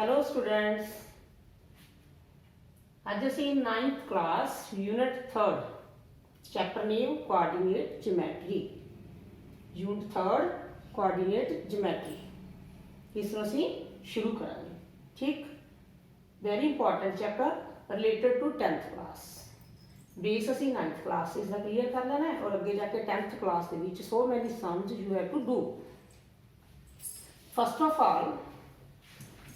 Hello students, अज असी 9th class unit 3 chapter name coordinate geometry. Unit 3 coordinate geometry इसमें असी शुरू करांगे। ठीक, very important chapter related to 10th class. Base असी 9th क्लास इसका क्लीयर कर लेना है और अगे जाके 10th क्लास के विच so many sums you have to do. First of all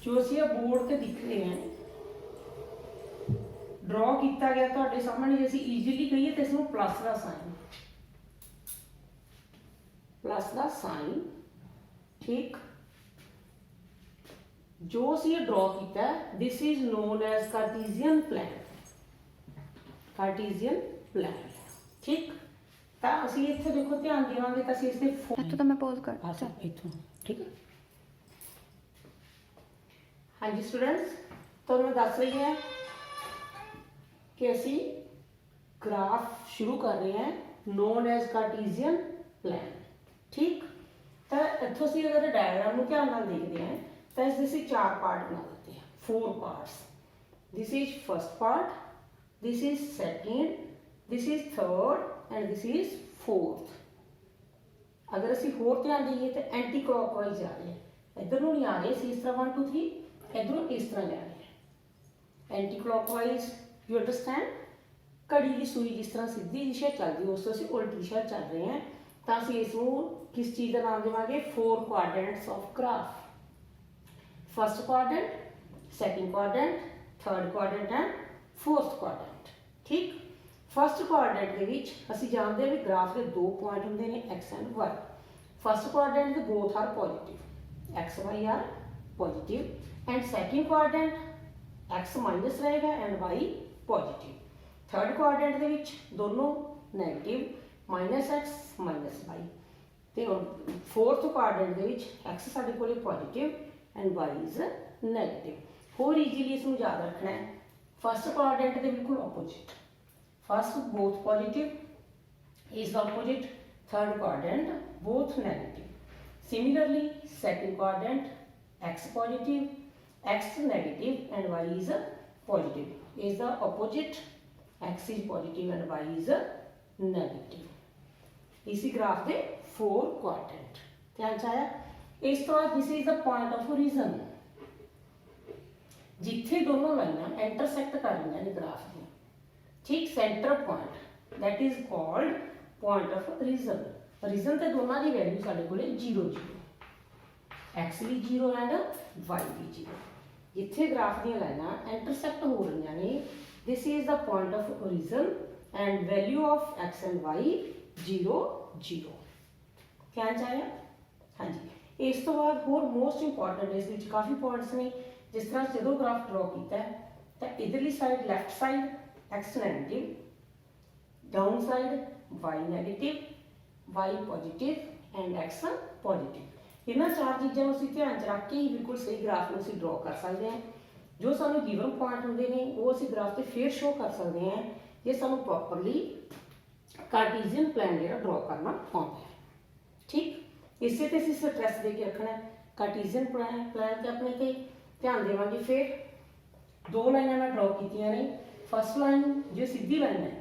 जो असी बोर्ड ते दिख रहे हैं ड्रॉ किया गया तो सामने जो असी ईजीली कहिए तो इसमें प्लस का साइन ठीक। जो असी ड्रॉ किया this is known as Cartesian plane ठीक। तो असी इत्थे देखो ध्यान देवांगे तो असी इसके तो मैं पॉज कर इत्थों ठीक है। हाँ जी स्टूडेंट्स, तो मैं दस रही है कि असी ग्राफ शुरू कर रहे हैं नोन एज कार्टीजियन प्लान ठीक। तो इतों असी अगर डायग्राम को ध्यान नाल देखते हैं तो इसके 4 पार्ट बना देते हैं, 4 parts. This is first part, this is second, this is third and this is fourth. अगर असी होर ध्यान दईए तो एंटी क्लॉकवाइज जा रहे हैं, इधर नूं नहीं आ रहे इस तरह 1 2 3, इधरों इस तरह जा रहे हैं एंटी क्लॉकवाइज। यू अंडरस्टैंड, घड़ी की सूई जिस तरह सीधी दिशा चलती है उस तरह असीं उल्टी दिशा चल रहे हैं। तो असीं इसनूं किस चीज़ का नाम देवांगे? 4 quadrants of graph. First quadrant, second quadrant, third quadrant and fourth quadrant ठीक। फर्स्ट क्वाड्रेंट के विच असीं जानते हैं भी ग्राफ के 2 पॉइंट होंदे ने X and Y. First quadrant के both are positive, X Y are positive and second quadrant X minus रहेगा and Y positive. Third quadrant के विच दोनों negative, minus X minus Y. तो फोर्थ क्वाड्रेंट के विच एक्स साडे कोल positive and Y is negative. होर ईजीली इसनूं याद रखना है, फर्स्ट क्वाड्रेंट के बिल्कुल opposite, first both positive is opposite, third quadrant both negative. Similarly second quadrant x positive, x negative and y is positive is the opposite, x is positive and y is negative। इसी graph के 4 quadrant ध्यान च आया। इस तो बाद this is the point of origin, जिथे दोनों लाइनां इंटरसेक्ट कर रही हैं ग्राफ में ठीक। Centre point that is called point of origin. Origin ते दोनों की वैल्यू साडे कोले 0 0, एक्स भी 0 एंड वाई भी 0। जिथे ग्राफ दी लाइनां इंटरसेक्ट हो रही ने this is the point of origin and value of x and y 0 0। ध्यान च आया। हाँ जी, इस तो बाद होर मोस्ट इंपॉर्टेंट इस काफ़ी पॉइंट्स ने। जिस तरह जो ग्राफ ड्रॉ किया तो इधरली side left side X negative, down side Y negative, Y positive and X positive. इन्होंने 4 चीज़ों को ध्यान च रख के ही बिल्कुल सही ग्राफ में असीं ड्रॉ कर सकते हैं। जो सानू गिवन पॉइंट होंगे ने वो असीं ग्राफ से फिर शो कर सकते हैं जे सानू प्रॉपरली कार्टीजियन प्लान जो ड्रॉ करना आउंदा है ठीक। इसे तो असीं स्ट्रैस दे के रखना है कार्टीजियन प्लान से अपने ते ध्यान देवांगे। फिर 2 लाइनां मैं ड्रॉ कीतियां ने। फर्स्ट लाइन जो सीधी लाइन है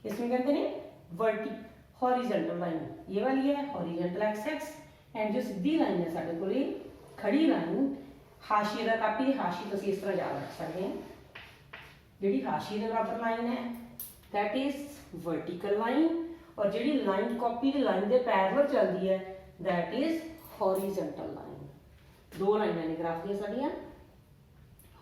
इसमें कहते हैं वर्टी हॉरिजेंटल लाइन, ये वाली है हॉरिजेंटल एक्स एक्स एंड जो सीधी लाइन है साढ़े को खड़ी लाइन हाशिए का कापी हाशी तो इस तरह याद रख सकते हैं। जी हाशिए के बराबर लाइन है दैट इज वर्टिकल लाइन और जी लाइन कॉपी की लाइन के पैरल चलती है दैट इज हॉरिजेंटल लाइन। 2 लाइनां ने ग्राफ दी साड़ियां,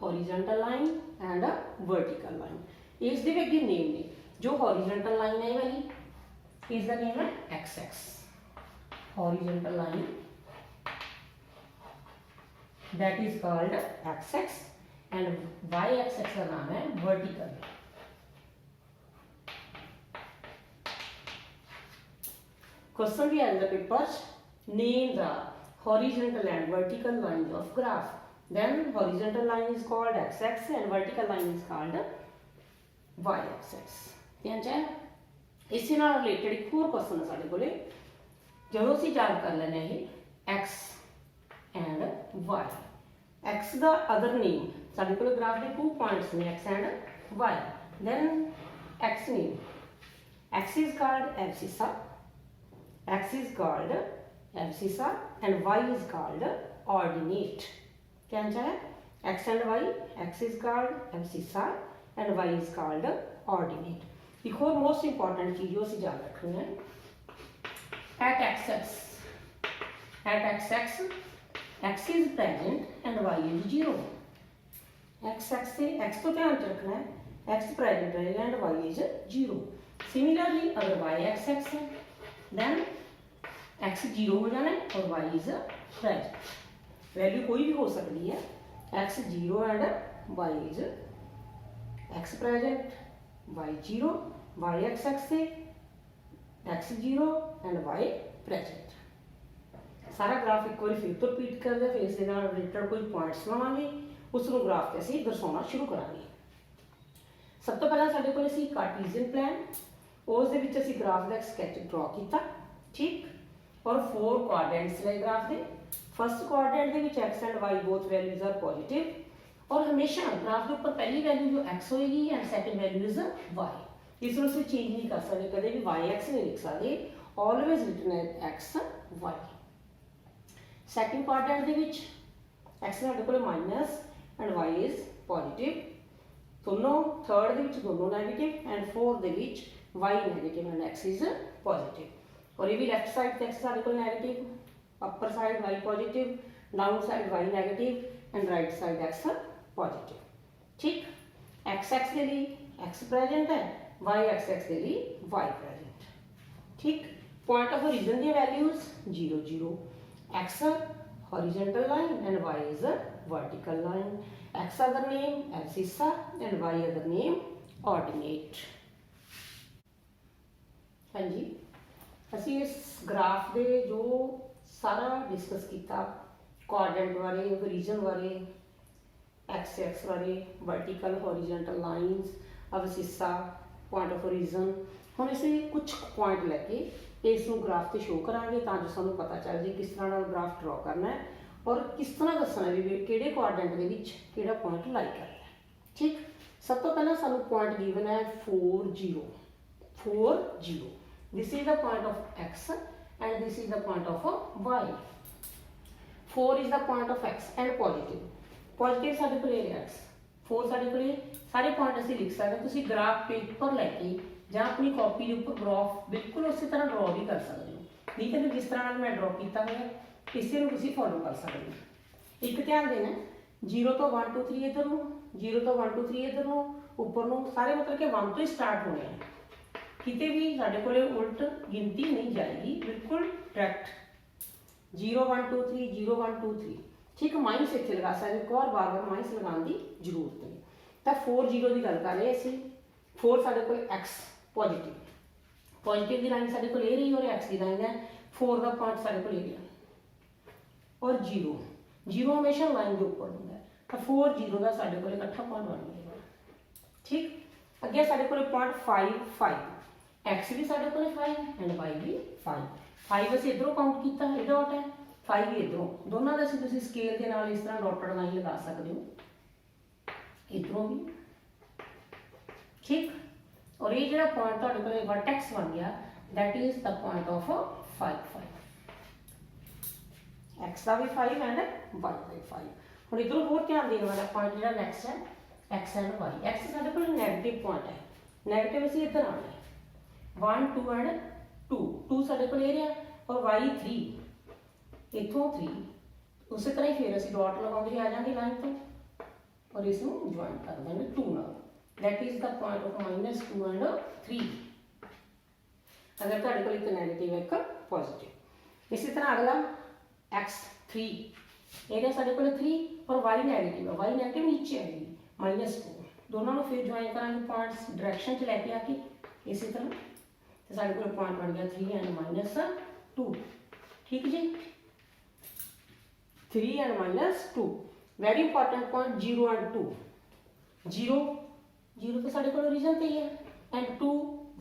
horizontal line and vertical line. इस दे अगे नेम ने जो हॉरिजेंटल लाइन है वाली इसका नेम है x x, horizontal line that is called x-axis and y-axis का नाम है vertical। Question भी आएगा papers, name the horizontal and vertical lines of graph, then horizontal line is called x-axis and vertical line is called y-axis। ध्यान च इसी नाल related एक होर क्वेश्चन है साडे कोले जो असीं याद कर लेने एक्स एंड वाई। x ਦਾ ਅਦਰ ਨੇਮ, ਸਾਡੇ ਕੋਲ ਗ੍ਰਾਫ ਦੇ 2 ਪੁਆਇੰਟਸ ਨੇ x and y, then x name, x is called abscissa, x is called abscissa and y is called ordinate. क्या आंसर है? x and y, x is called abscissa and y is called ordinate. एक और most important चीज जो ਅਸੀਂ याद रखनी है, at x x is present and y is 0. x से x तो ध्यान च रखना है, x present रहेगा and y is 0. Similarly अगर y x है then x 0 हो जाना है और y is present. वैल्यू कोई भी हो सकती है, x 0 and y is x present, y 0, y x से x 0 and y present. सारा ग्राफ एक बार फिर तो रिपीट कर दे, फिर इसके ਨਾਲ ਰਿਲੇਟਡ ਕੋਈ ਪੁਆਇੰਟਸ ਲਵਾਂਗੇ, ਉਸ ਨੂੰ ਗ੍ਰਾਫ ਤੇ ਅਸੀਂ ਦਰਸਾਉਣਾ ਸ਼ੁਰੂ ਕਰਾਂਗੇ। ਸਭ ਤੋਂ ਪਹਿਲਾਂ ਸਾਡੇ ਕੋਲ ਸੀ ਕਾਰਟੀਜ਼ੀਅਨ ਪਲਾਨ, ਉਸ ਦੇ ਵਿੱਚ ਅਸੀਂ ਗ੍ਰਾਫ ਦਾ ਸਕੈਚ ਡਰਾ ਕੀਤਾ, ਠੀਕ, ਔਰ 4 ਕੁਆਡਰੈਂਟਸ ਲਏ ਗ੍ਰਾਫ ਦੇ। ਫਸਟ ਕੁਆਡਰੈਂਟ ਦੇ ਵਿੱਚ x and y both values are positive, ਔਰ ਹਮੇਸ਼ਾ ਗ੍ਰਾਫ ਦੇ ਉੱਪਰ ਪਹਿਲੀ ਵੈਲਿਊ ਜੋ x ਹੋਏਗੀ and second value is y। ਇਸ ਨੂੰ ਅਸੀਂ ਚੇਂਜ ਨਹੀਂ ਕਰ ਸਕਦੇ, ਕਦੇ ਵੀ yx ਨਹੀਂ ਲਿਖ ਸਕਦੇ, always written as x y। Second quadrant ਦੇ ਵਿੱਚ x ਸਾਡੇ ਕੋਲ minus and y is positive, ਦੋਨੋਂ ਥਰਡ ਦੇ ਵਿੱਚ ਦੋਨੋਂ ਨੈਗੇਟਿਵ ਐਂਡ ਫੋਰਥ ਦੇ ਵਿੱਚ y negative and x is positive. ਔਰ ਇਹ ਵੀ ਲੈਫਟ ਸਾਈਡ ਤੇ x ਸਾਡੇ ਕੋਲ negative, upper side y positive, down side y negative and right side x positive, ठीक। x ਦੇ ਲਈ x present है, y x ਦੇ ਲਈ y present, ठीक। point of origin ਦੀਆਂ values 0 0, x horizontal line and y is a vertical line, x other name abscissa and y other name ordinate। हाँ जी, ਅਸੀਂ ਇਸ ਗ੍ਰਾਫ ਦੇ ਜੋ सारा डिस्कस किया, क्वाड्रेंट बारे, रीजन बारे, एक्स बारे, vertical horizontal lines, abscissa, point of origin. हम इसे कुछ पॉइंट लैके इस ग्राफ से शो करांगे ताकि सानू पता चल जाए किस तरह ग्राफ ड्रॉ करना है और किस तरह दसना है भी किहड़े क्वाड्रेंट दे विच किहड़ा पॉइंट लाई करना है, ठीक। सब तो पहला सानू पॉइंट गिवन है 4 0 4 0, this is the point of x and this is the point of y. 4 is the point of x and positive ਸਾਡੇ ਕੋਲ ਇਹ x, 4 ਸਾਡੇ ਕੋਲ ਸਾਰੇ ਪੁਆਇੰਟ ਅਸੀਂ ਲਿਖ ਸਕਦੇ। ਤੁਸੀਂ ਗ੍ਰਾਫ ਪੇਪਰ ਲੈ ਕੇ ਜਾਂ ਆਪਣੀ ਕਾਪੀ ਦੇ ਉੱਪਰ ਗ੍ਰਾਫ ਬਿਲਕੁਲ ਉਸੇ ਤਰ੍ਹਾਂ ਡਰਾ ਵੀ ਕਰ ਸਕਦੇ ਹੋ, ਠੀਕ ਹੈ। ਜਿਸ ਤਰ੍ਹਾਂ ਨਾਲ ਮੈਂ ਡਰਾ ਕੀਤਾ ਹੋਇਆ ਇਸੇ ਨੂੰ ਤੁਸੀਂ ਫੋਲੋ ਕਰ ਸਕਦੇ ਹੋ। ਇੱਕ ਧਿਆਨ ਦੇਣਾ, 0 ਤੋਂ 1 2 3 ਇਧਰ ਨੂੰ, 0 ਤੋਂ 1 2 3 ਇਧਰ ਨੂੰ, ਉੱਪਰ ਨੂੰ ਸਾਰੇ ਮਤਲਬ ਕਿ 1 ਤੋਂ ਹੀ ਸਟਾਰਟ ਹੋਣੇ ਆ, किते भी साढ़े को उल्ट गिनती नहीं जाएगी, बिल्कुल डायरेक्ट 0 1 2 3 0 1 2 3, ठीक। माइनस इतने लगा सकते, एक और बार बार माइनस लगाने की जरूरत नहीं। तो 4 0 की गल कर रहे हैं, 4 साढ़े को एक्स पॉजिटिव की लाइन साढ़े को रही और एक्स की लाइन है, 4 का पॉइंट साढ़े को गया और 0 0 हमेशा लाइन के ऊपर होंगे, तो 4 0 का साढ़े को इकट्ठा पॉइंट बन जाएगा, ठीक। अगे साढ़े को पॉइंट 5 5, एक्स भी साढ़े को 5 एंड वाई भी 5 असीं इधरों काउंट किया, ये डॉट है, 5 भी इधरों, दोनों का तुसीं स्केल के नाल इस तरह डॉटेड लाइन लगा सकते हो, इधरों भी, ठीक। और ये जो पॉइंट तुहाडे कोल वर्टेक्स बन गया, that is the point of 5 5, x का भी 5 एंड वाई का भी 5। हुण इधरों होर ध्यान देने वाला पॉइंट जो नैक्सट है एक्स एंड वाई, एक्स साढ़े कोल नैगेटिव पॉइंट है, नैगेटिव असीं इधर आना है 1 2 एंड 2 2 साढ़े को रहा और y 3 इतों 3, उस तरह ही फिर असं डॉट लगाते आ जाएंगे लाइन तो और इसमें ज्वाइन कर देंगे 2 नाल, that is the point of -2 and 3। अगर तुहाडे कोल एक नैगेटिव एक पॉजिटिव। इसी तरह अगला x 3, ये साढ़े को 3 और y नैगेटिव है, y नैगेटिव नीचे आएगी -2, दोनों को फिर ज्वाइन करांगे पॉइंट्स डायरेक्शन च लैके आके इसी तरह, तो साढ़े को पॉइंट बन गया 3 एंड -2, ठीक जी, 3 and -2। Very important point 0 and 2, 0 0 तो साढ़े को रीजन पे ही है एंड 2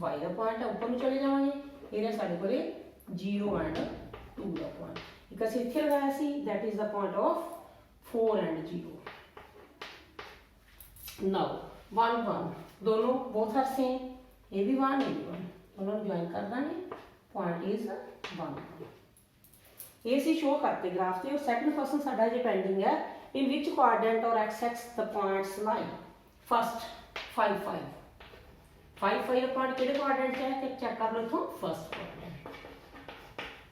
y का पॉइंट है, ऊपर में चले जाएंगे, ये साढ़े को 0 एंड 2 का पॉइंट एक असीं इत्थे लगाया सी, that is the point of 4 and 0. Now 1 1 दोनों both are same. ये भी 1 ये भी 1 दोनों ज्वाइन कर देंगे. Point is 1 1. ये सी शो करते ग्राफ से. और सेकंड क्वेश्चन साडा जे पेंडिंग है. In which quadrant or x-axis the points lie? First 5 5 5 5 का पॉइंट किहड़े क्वाड्रेंट है ते चेक कर लो इथों first quadrant.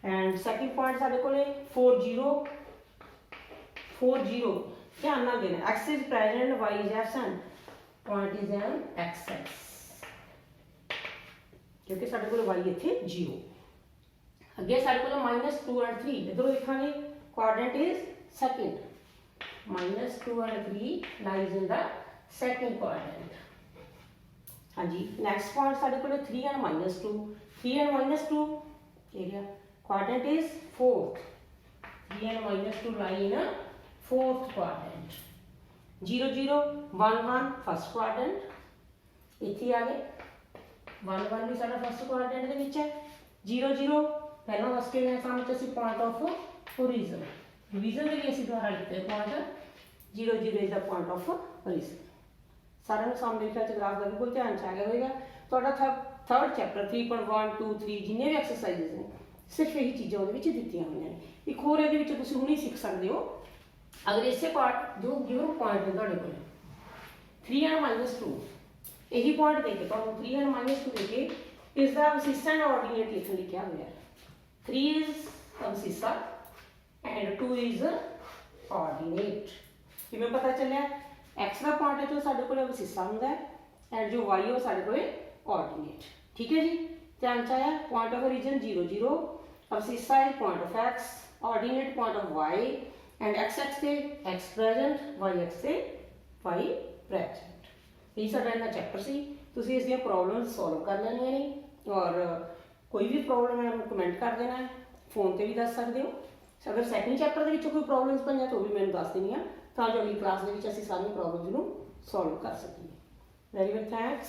And second point साडे कोले 4 0 4 0. ध्यान नाल देना. x is present, y is absent. Point is an x-axis क्योंकि साडे कोले y इत्थे 0. अगे साडे कोले -2 and 3 इधरों लिखांगे. Quadrant is second. -2 and 3 lies in the second quadrant. हाँ जी. नेक्स्ट पॉइंट साडे कोले 3 and -2 3 and -2 area. Quadrant is fourth. 3 and -2 lie in a fourth quadrant. 0 0 1 1 first quadrant. इत्थे आ गए. 1 1 भी साडा फर्स्ट क्वाड्रेंट दे विच है. 0 0 पहला दस के मैं सामने ਅਸੀਂ पॉइंट ऑफ ओरिजिन रिवीजन ਦੇ ਲਈ ਅਸੀਂ ਦੁਬਾਰਾ ਲਿਖਦੇ ਪॉइंट 0 0 is the point of origin. सारे ਨੂੰ ਸਾਹਮਣੇ ਲਿਖਿਆ ਤੇ ਗ੍ਰਾਫ ਦਾ ਬਿਲਕੁਲ ਧਿਆਨ ਚ ਆ ਗਿਆ ਹੋਵੇਗਾ. ਤੁਹਾਡਾ ਥਰਡ ਚੈਪਟਰ 3.1 2 3 ਜਿੰਨੇ ਵੀ ਐਕਸਰਸਾਈਜ਼ਸ ਨੇ ਸਿਰਫ ਇਹੀ ਚੀਜ਼ਾਂ ਉਹਦੇ ਵਿੱਚ ਦਿੱਤੀਆਂ ਹੋਈਆਂ ਨੇ. ਇੱਕ ਹੋਰ ਇਹਦੇ ਵਿੱਚ ਤੁਸੀਂ ਹੁਣੇ ਸਿੱਖ ਸਕਦੇ ਹੋ. ਅਗਰ ਇਸੇ ਪਾਰਟ ਜੋ ਗਿਵਨ ਪੁਆਇੰਟ ਹੈ ਤੁਹਾਡੇ ਕੋਲ 3 and -2 ਇਹੀ ਪੁਆਇੰਟ ਦੇ ਕੇ ਤੁਹਾਨੂੰ 3 and -2 ਦੇ ਕੇ ਇਸ ਦਾ ਅਬਸਿੱਸਾ ਐਂਡ ਆਰਡੀਨੇਟ ਲਿਖਣ ਲਈ ਕਿਹਾ ਹੋਇਆ ਹੈ. 3 ਇਜ਼ ਅਬਸਿੱਸਾ and 2 is ordinate. किवें पता चलिया x का पॉइंट है जो साडे कोले अबसिस्सा हुंदा है एंड जो y है वो साडे कोले ऑर्डिनेट. ठीक है जी. ध्यान च आया. Point of origin 0 0 abscissa is point of x ordinate point of y and x X से x प्रेजेंट y एक्स से y प्रेजेंट. ये साडा इन्ना चैप्टर सी. तुसीं इस दी प्रॉब्लम्स सॉल्व कर लैणियां ने और कोई भी प्रॉब्लम है कमेंट कर देना है. फोन ते भी दस सकते हो. अगर सैकेंड चैप्टर के कोई प्रॉब्लम्स पई तो भी मैंने दस देनी तो जो अगली क्लास के असीं सारी प्रॉब्लम्स नूं सॉल्व कर सकीए. Very good. थैंक्स.